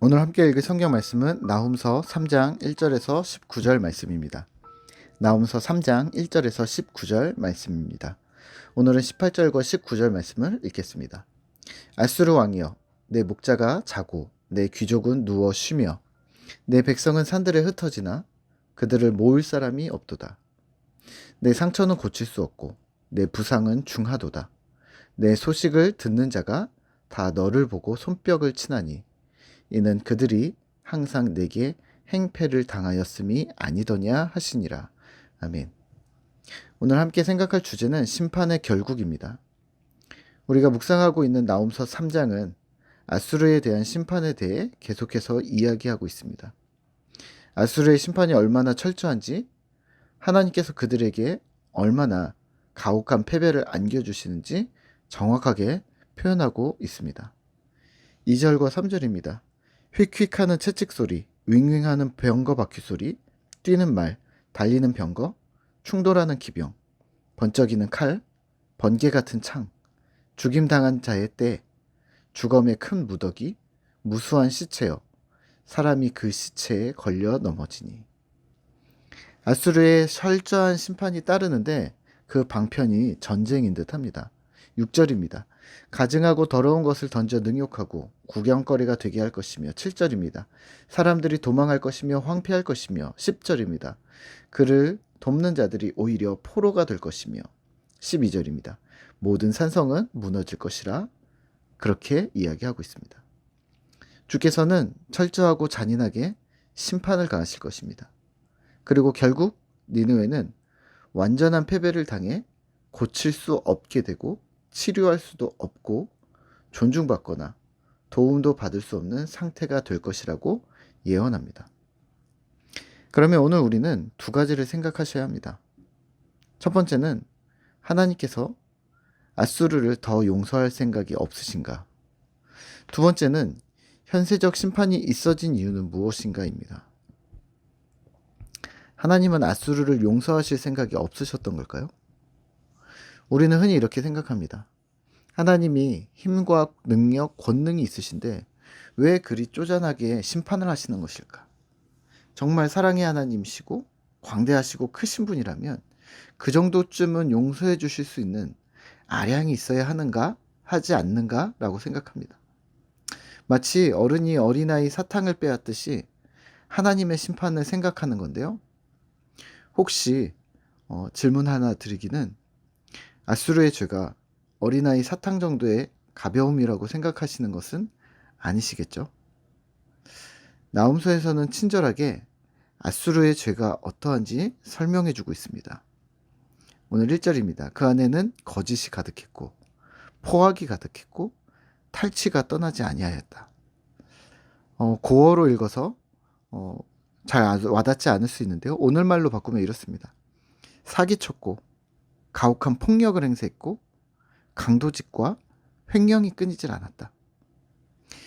오늘 함께 읽을 성경 말씀은 나훔서 3장 1절에서 19절 말씀입니다. 나훔서 3장 1절에서 19절 말씀입니다. 오늘은 18절과 19절 말씀을 읽겠습니다. 아수르 왕이여, 내 목자가 자고 내 귀족은 누워 쉬며 내 백성은 산들에 흩어지나 그들을 모을 사람이 없도다. 내 상처는 고칠 수 없고 내 부상은 중하도다. 내 소식을 듣는 자가 다 너를 보고 손뼉을 치나니 이는 그들이 항상 내게 행패를 당하였음이 아니더냐 하시니라. 아멘. 오늘 함께 생각할 주제는 심판의 결국입니다. 우리가 묵상하고 있는 나훔서 3장은 아수르에 대한 심판에 대해 계속해서 이야기하고 있습니다. 아수르의 심판이 얼마나 철저한지, 하나님께서 그들에게 얼마나 가혹한 패배를 안겨주시는지 정확하게 표현하고 있습니다. 2절과 3절입니다. 휙휙하는 채찍 소리, 윙윙하는 병거 바퀴 소리, 뛰는 말, 달리는 병거, 충돌하는 기병, 번쩍이는 칼, 번개 같은 창, 죽임당한 자의 때, 주검의 큰 무더기, 무수한 시체여, 사람이 그 시체에 걸려 넘어지니. 아수르의 철저한 심판이 따르는데 그 방편이 전쟁인 듯합니다. 6절입니다. 가증하고 더러운 것을 던져 능욕하고 구경거리가 되게 할 것이며 7절입니다. 사람들이 도망할 것이며 황폐할 것이며 10절입니다. 그를 돕는 자들이 오히려 포로가 될 것이며 12절입니다. 모든 산성은 무너질 것이라 그렇게 이야기하고 있습니다. 주께서는 철저하고 잔인하게 심판을 가하실 것입니다. 그리고 결국 니느웨는 완전한 패배를 당해 고칠 수 없게 되고 치료할 수도 없고 존중받거나 도움도 받을 수 없는 상태가 될 것이라고 예언합니다. 그러면 오늘 우리는 두 가지를 생각하셔야 합니다. 첫 번째는 하나님께서 아수르를 더 용서할 생각이 없으신가? 두 번째는 현세적 심판이 있어진 이유는 무엇인가입니다. 하나님은 아수르를 용서하실 생각이 없으셨던 걸까요? 우리는 흔히 이렇게 생각합니다. 하나님이 힘과 능력, 권능이 있으신데 왜 그리 쪼잔하게 심판을 하시는 것일까? 정말 사랑의 하나님이시고 광대하시고 크신 분이라면 그 정도쯤은 용서해 주실 수 있는 아량이 있어야 하지 않는가? 라고 생각합니다. 마치 어른이 어린아이 사탕을 빼앗듯이 하나님의 심판을 생각하는 건데요. 혹시 질문 하나 드리기는 아수르의 죄가 어린아이 사탕 정도의 가벼움이라고 생각하시는 것은 아니시겠죠? 나훔서에서는 친절하게 아수르의 죄가 어떠한지 설명해 주고 있습니다. 오늘 1절입니다. 그 안에는 거짓이 가득했고 포악이 가득했고 탈취가 떠나지 아니하였다. 고어로 읽어서 잘 와닿지 않을 수 있는데요. 오늘 말로 바꾸면 이렇습니다. 사기쳤고 가혹한 폭력을 행사했고 강도짓과 횡령이 끊이질 않았다.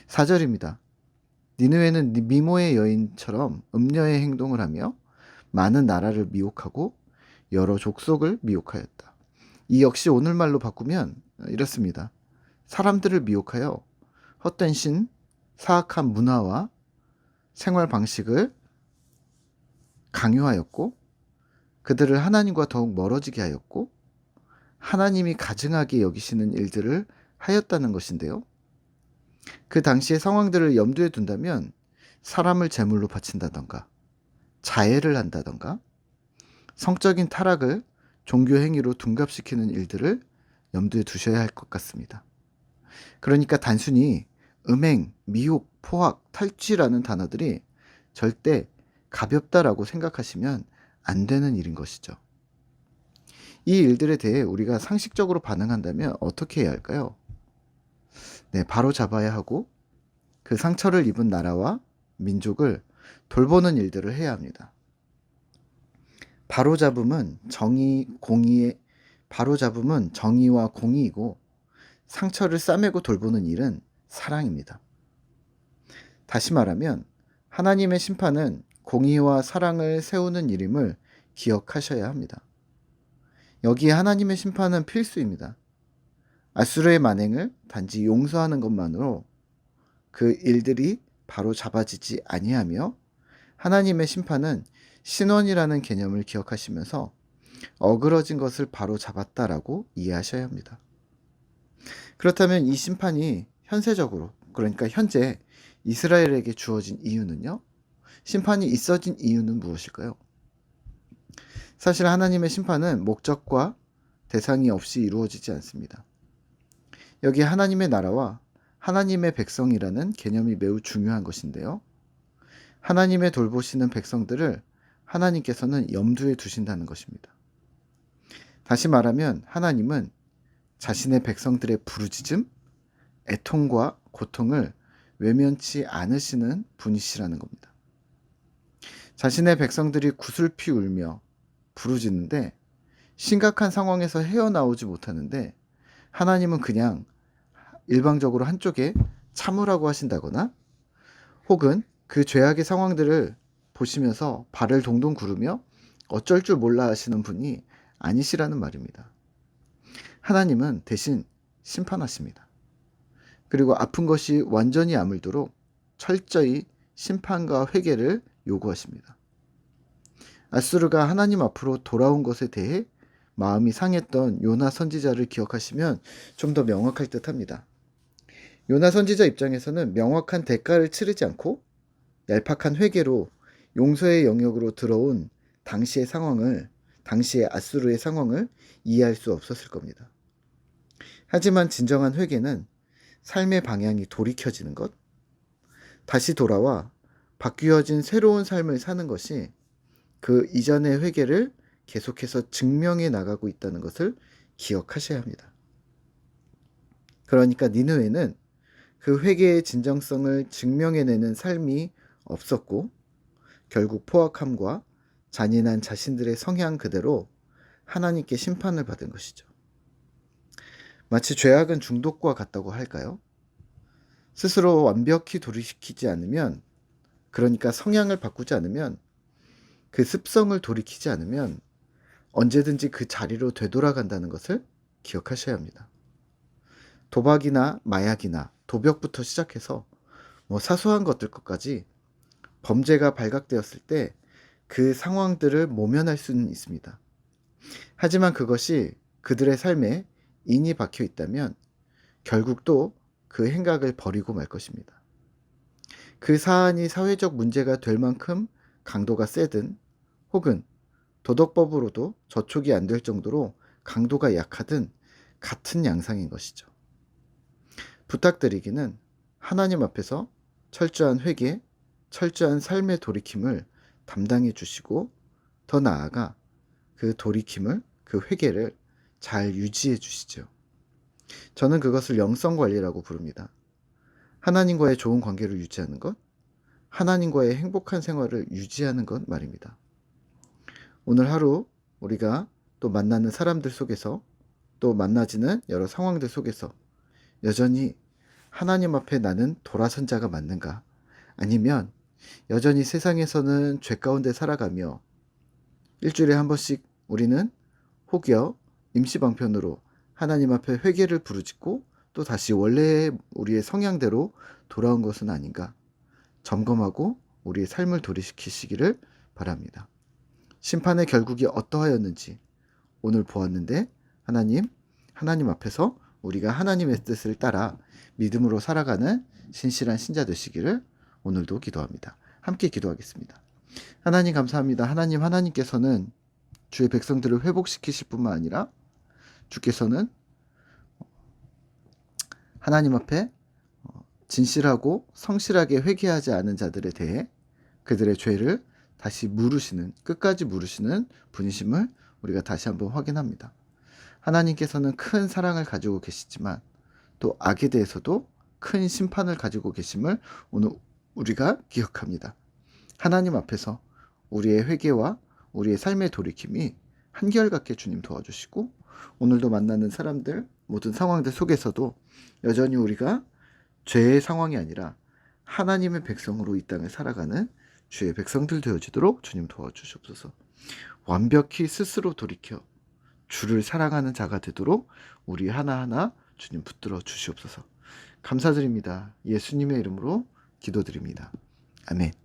4절입니다. 니느웨는 미모의 여인처럼 음녀의 행동을 하며 많은 나라를 미혹하고 여러 족속을 미혹하였다. 이 역시 오늘 말로 바꾸면 이렇습니다. 사람들을 미혹하여 헛된 신, 사악한 문화와 생활 방식을 강요하였고 그들을 하나님과 더욱 멀어지게 하였고 하나님이 가증하게 여기시는 일들을 하였다는 것인데요. 그 당시의 상황들을 염두에 둔다면 사람을 제물로 바친다던가 자해를 한다던가 성적인 타락을 종교 행위로 둔갑시키는 일들을 염두에 두셔야 할 것 같습니다. 그러니까 단순히 음행, 미혹, 포악, 탈취라는 단어들이 절대 가볍다라고 생각하시면 안 되는 일인 것이죠. 이 일들에 대해 우리가 상식적으로 반응한다면 어떻게 해야 할까요? 네, 바로 잡아야 하고 그 상처를 입은 나라와 민족을 돌보는 일들을 해야 합니다. 바로잡음은 정의와 공의이고 상처를 싸매고 돌보는 일은 사랑입니다. 다시 말하면 하나님의 심판은 공의와 사랑을 세우는 일임을 기억하셔야 합니다. 여기에 하나님의 심판은 필수입니다. 아수르의 만행을 단지 용서하는 것만으로 그 일들이 바로 잡아지지 아니하며 하나님의 심판은 신원이라는 개념을 기억하시면서 어그러진 것을 바로 잡았다라고 이해하셔야 합니다. 그렇다면 이 심판이 현세적으로, 그러니까 현재 이스라엘에게 주어진 이유는요? 심판이 있어진 이유는 무엇일까요? 사실 하나님의 심판은 목적과 대상이 없이 이루어지지 않습니다. 여기 하나님의 나라와 하나님의 백성이라는 개념이 매우 중요한 것인데요. 하나님의 돌보시는 백성들을 하나님께서는 염두에 두신다는 것입니다. 다시 말하면 하나님은 자신의 백성들의 부르짖음, 애통과 고통을 외면치 않으시는 분이시라는 겁니다. 자신의 백성들이 구슬피 울며 부르짖는데 심각한 상황에서 헤어나오지 못하는데 하나님은 그냥 일방적으로 한쪽에 참으라고 하신다거나 혹은 그 죄악의 상황들을 보시면서 발을 동동 구르며 어쩔 줄 몰라 하시는 분이 아니시라는 말입니다. 하나님은 대신 심판하십니다. 그리고 아픈 것이 완전히 아물도록 철저히 심판과 회개를 요구하십니다. 아수르가 하나님 앞으로 돌아온 것에 대해 마음이 상했던 요나 선지자를 기억하시면 좀 더 명확할 듯합니다. 요나 선지자 입장에서는 명확한 대가를 치르지 않고 얄팍한 회개로 용서의 영역으로 들어온 당시의 아수르의 상황을 이해할 수 없었을 겁니다. 하지만 진정한 회개는 삶의 방향이 돌이켜지는 것, 다시 돌아와 바뀌어진 새로운 삶을 사는 것이 그 이전의 회개를 계속해서 증명해 나가고 있다는 것을 기억하셔야 합니다. 그러니까 니느웨는 그 회개의 진정성을 증명해내는 삶이 없었고 결국 포악함과 잔인한 자신들의 성향 그대로 하나님께 심판을 받은 것이죠. 마치 죄악은 중독과 같다고 할까요? 스스로 완벽히 돌이키지 않으면, 그러니까 성향을 바꾸지 않으면, 그 습성을 돌이키지 않으면 언제든지 그 자리로 되돌아간다는 것을 기억하셔야 합니다. 도박이나 마약이나 도벽부터 시작해서 사소한 것들 것까지 범죄가 발각되었을 때 그 상황들을 모면할 수는 있습니다. 하지만 그것이 그들의 삶에 인이 박혀 있다면 결국 또 그 행각을 버리고 말 것입니다. 그 사안이 사회적 문제가 될 만큼 강도가 세든 혹은 도덕법으로도 저촉이 안 될 정도로 강도가 약하든 같은 양상인 것이죠. 부탁드리기는 하나님 앞에서 철저한 회개, 철저한 삶의 돌이킴을 담당해 주시고 더 나아가 그 돌이킴을, 그 회개를 잘 유지해 주시죠. 저는 그것을 영성관리라고 부릅니다. 하나님과의 좋은 관계를 유지하는 것, 하나님과의 행복한 생활을 유지하는 것 말입니다. 오늘 하루 우리가 또 만나는 사람들 속에서 또 만나지는 여러 상황들 속에서 여전히 하나님 앞에 나는 돌아선 자가 맞는가? 아니면 여전히 세상에서는 죄 가운데 살아가며 일주일에 한 번씩 우리는 혹여 임시방편으로 하나님 앞에 회개를 부르짖고 또 다시 원래의 우리의 성향대로 돌아온 것은 아닌가 점검하고 우리의 삶을 돌이키시기를 바랍니다. 심판의 결국이 어떠하였는지 오늘 보았는데 하나님 앞에서 우리가 하나님의 뜻을 따라 믿음으로 살아가는 신실한 신자 되시기를 오늘도 기도합니다. 함께 기도하겠습니다. 하나님 감사합니다. 하나님께서는 주의 백성들을 회복시키실 뿐만 아니라 주께서는 하나님 앞에 진실하고 성실하게 회개하지 않은 자들에 대해 그들의 죄를 다시 끝까지 물으시는 분이심을 우리가 다시 한번 확인합니다. 하나님께서는 큰 사랑을 가지고 계시지만 또 악에 대해서도 큰 심판을 가지고 계심을 오늘 우리가 기억합니다. 하나님 앞에서 우리의 회개와 우리의 삶의 돌이킴이 한결같게 주님 도와주시고 오늘도 만나는 사람들 모든 상황들 속에서도 여전히 우리가 죄의 상황이 아니라 하나님의 백성으로 이 땅을 살아가는 주의 백성들 되어지도록 주님 도와주시옵소서. 완벽히 스스로 돌이켜 주를 사랑하는 자가 되도록 우리 하나하나 주님 붙들어 주시옵소서. 감사드립니다. 예수님의 이름으로 기도드립니다. 아멘.